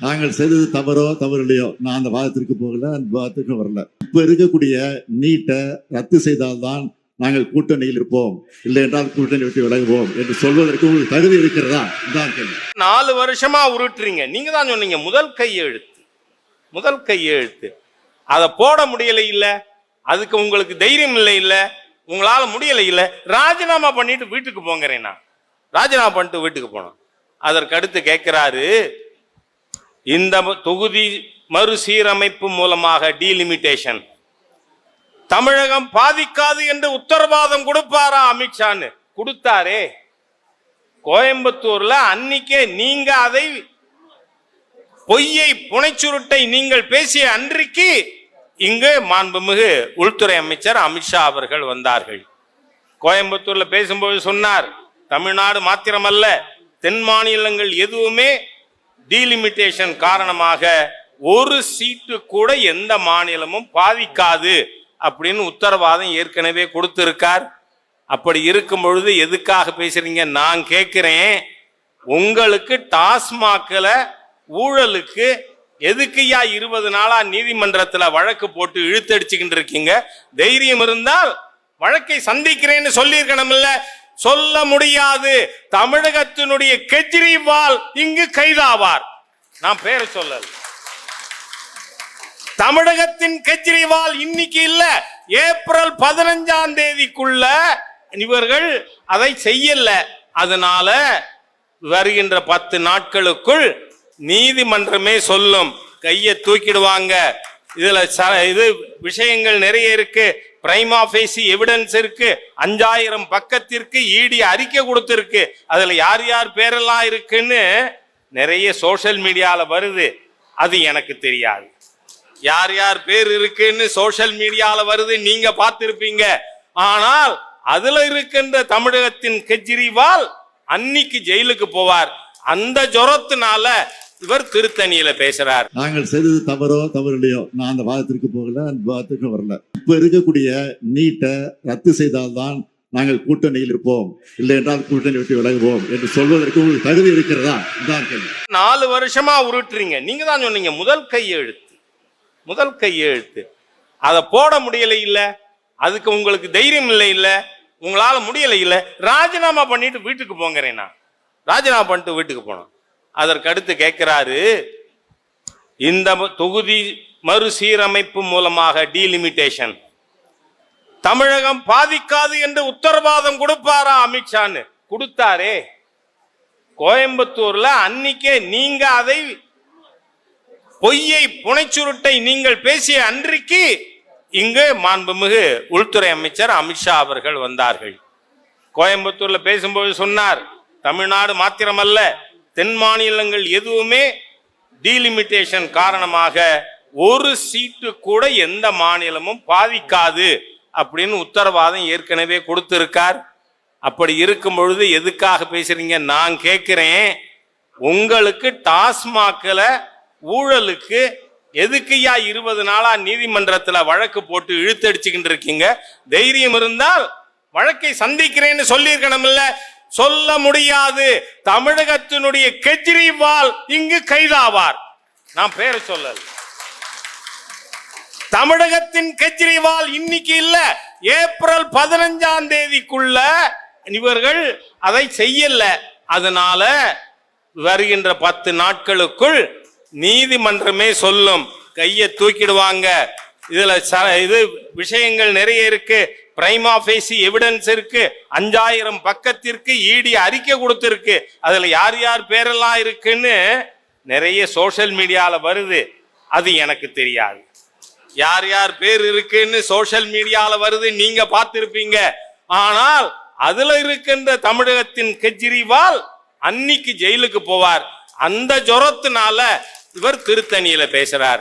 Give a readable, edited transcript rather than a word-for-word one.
நாங்கள் செய்தது தவறோ தவறில்லையோ நான் அந்த வாதத்திற்கு போகல, அந்த வாதத்திற்கு வரல. இப்ப இருக்கக்கூடிய நீட்டை ரத்து செய்தால்தான் நாங்கள் கூட்டணியில் இருப்போம், இல்லை என்றால் கூட்டணி விட்டு விலகுவோம் என்று சொல்வதற்கு உங்களுக்கு தகுதி இருக்கிறதா? இதான் கேள்வி. 4 வருஷமா உருட்டுறீங்க. நீங்க தான் சொன்னீங்க முதல் கையெழுத்து அதை போட முடியல, இல்ல அதுக்கு உங்களுக்கு தைரியம் இல்லை, இல்ல உங்களால முடியல, இல்ல ராஜினாமா பண்ணிட்டு வீட்டுக்கு போங்கிறேன். நான் ராஜினாமா பண்ணிட்டு வீட்டுக்கு போனோம். அதற்கு அடுத்து கேட்கிறாரு, இந்த தொகுதி மறுசீரமைப்பு மூலமாக டீலிமிட்டேஷன் தமிழகம் பாதிக்காது என்று உத்தரவாதம் கொடுப்பாரா அமித்ஷான்னு? கொடுத்தாரே. கோயம்புத்தூர்ல அன்னைக்கே நீங்க அதை பொய்யை புனைச்சுருட்டை நீங்கள் பேசிய அன்றைக்கு இங்கு மாண்புமிகு உள்துறை அமைச்சர் அமித்ஷா அவர்கள் வந்தார்கள். கோயம்புத்தூர்ல பேசும்போது சொன்னார், தமிழ்நாடு மாத்திரமல்ல தென் மாநிலங்கள் எதுவுமே டீலிமிட்டேஷன் காரணமாக ஒரு சீட்டு கூட எந்த மாநிலமும் பாதிக்காது அப்படின்னு உத்தரவாதம் ஏற்கனவே கொடுத்திருக்கார். அப்படி இருக்கும் பொழுது எதுக்காக பேசுறீங்க? நான் கேட்கிறேன், உங்களுக்கு டாஸ்மாக்ல ஊழலுக்கு எதுக்குயா 20 நாளா நீதிமன்றத்துல வழக்கு போட்டு இழுத்தடிச்சுக்கிட்டு இருக்கீங்க? தைரியம் இருந்தால் வழக்கை சந்திக்கிறேன்னு சொல்லியிருக்கணும், இல்ல சொல்ல முடியாது. தமிழகத்தினுடைய கெஜ்ரிவால் இங்கு கைதாவார். நான் பேரை சொல்லல. தமிழகத்தின் கெஜ்ரிவால் இன்னைக்கு இல்ல, ஏப்ரல் 15ஆம் தேதிக்குள்ள இவர்கள் அதை செய்யல. அதனால வருகின்ற 10 நாட்களுக்குள் நீதிமன்றமே சொல்லும், கையை தூக்கிடுவாங்க. இதுல இது விஷயங்கள் நிறைய இருக்கு, பிரைமா ஃபேசி எவிடன்ஸ் இருக்கு, 5000 பக்கத்திற்கு ஈடி அறிக்கை கொடுத்திருக்கு. அதுல யார் யார் பேரெல்லாம் இருக்குன்னு நிறைய சோசியல் மீடியால வருது. அது எனக்கு தெரியாது. யார் யார் பேர் இருக்குன்னு சோசியல் மீடியால வருது, நீங்க பார்த்திருப்பீங்க. ஆனால் அதுல இருக்கின்ற தமிழகத்தின் கெஜ்ரிவால் அன்னைக்கு ஜெயிலுக்கு போவார். அந்த ஜொரத்தினால இவர் திருத்தணியில பேசுறார். நாங்கள் செய்தது தவறோ தவறில்லையோ நான் அந்த வாதத்திற்கு போகல, அந்த வாதத்திற்கு வரல. இப்ப இருக்கக்கூடிய நீட்டை ரத்து செய்தால்தான் நாங்கள் கூட்டணியில் இருப்போம், இல்லை என்றால் கூட்டணி விட்டு விலகுவோம் என்று சொல்வதற்கு உங்களுக்கு தகுதி இருக்கிறதா? இதான் கேள்வி. 4 வருஷமா உருட்டுறீங்க. நீங்க தான் சொன்னீங்க முதல் கையெழுத்து அதை போட முடியல, இல்ல அதுக்கு உங்களுக்கு தைரியம் இல்லை, இல்ல உங்களால முடியல, இல்ல ராஜினாமா பண்ணிட்டு வீட்டுக்கு போங்கிறேன். நான் ராஜினாமா பண்ணிட்டு வீட்டுக்கு போனோம். அதற்கு அடுத்து கேட்கிறாரு, இந்த தொகுதி மறுசீரமைப்பு மூலமாக டீலிமிட்டேஷன் தமிழகம் பாதிக்காது என்று உத்தரவாதம் கொடுப்பாரா அமித்ஷான்னு? கொடுத்தாரே. கோயம்புத்தூர்ல அன்னைக்கே நீங்க அதை பொய்யை புனைச்சுருட்டை நீங்கள் பேசிய அன்றைக்கு இங்கு மாண்புமிகு உள்துறை அமைச்சர் அமித்ஷா அவர்கள் வந்தார்கள். கோயம்புத்தூர்ல பேசும்போது சொன்னார், தமிழ்நாடு மாத்திரமல்ல தென் மாநிலங்கள் எதுவுமே டீலிமிட்டேஷன் காரணமாக ஒரு சீட்டு கூட எந்த மாநிலமும் பாதிக்காது அப்படின்னு உத்தரவாதம் ஏற்கனவே கொடுத்திருக்கார். அப்படி இருக்கும் பொழுது எதுக்காக பேசுறீங்க? நான் கேட்கிறேன், உங்களுக்கு டாஸ்மாக்ல ஊழலுக்கு எதுக்குயா 20 நாளா நீதிமன்றத்துல வழக்கு போட்டு இழுத்தடிச்சுக்கிட்டு இருக்கீங்க? தைரியம் இருந்தால் வழக்கை சந்திக்கிறேன்னு சொல்லியிருக்கணும், இல்ல சொல்ல முடியாது. தமிழகத்தினுடைய கெஜ்ரிவால் இங்கு கைதாவார். நான் பேரை சொல்லல. தமிழகத்தின் கெஜ்ரிவால் இன்னைக்கு இல்ல, ஏப்ரல் 15ஆம் தேதிக்குள்ள இவர்கள் அதை செய்யல. அதனால வருகின்ற 10 நாட்களுக்குள் நீதிமன்றமே சொல்லும், கையை தூக்கிடுவாங்க. இதுல இது விஷயங்கள் நிறைய இருக்கு, பிரைமா ஃபேசி எவிடன்ஸ் இருக்கு, 5000 பக்கத்திற்கு ஈடி அறிக்கை கொடுத்திருக்கு. அதுல யார் யார் பேரெல்லாம் இருக்குன்னு நிறைய சோசியல் மீடியால வருது. அது எனக்கு தெரியாது. யார் யார் பேர் இருக்குன்னு சோசியல் மீடியால வருது, நீங்க பார்த்திருப்பீங்க. ஆனால் அதுல இருக்கின்ற தமிழகத்தின் கெஜ்ரிவால் அன்னைக்கு ஜெயிலுக்கு போவார். அந்த ஜொரத்தினால இவர் திருத்தணியில பேசுறார்.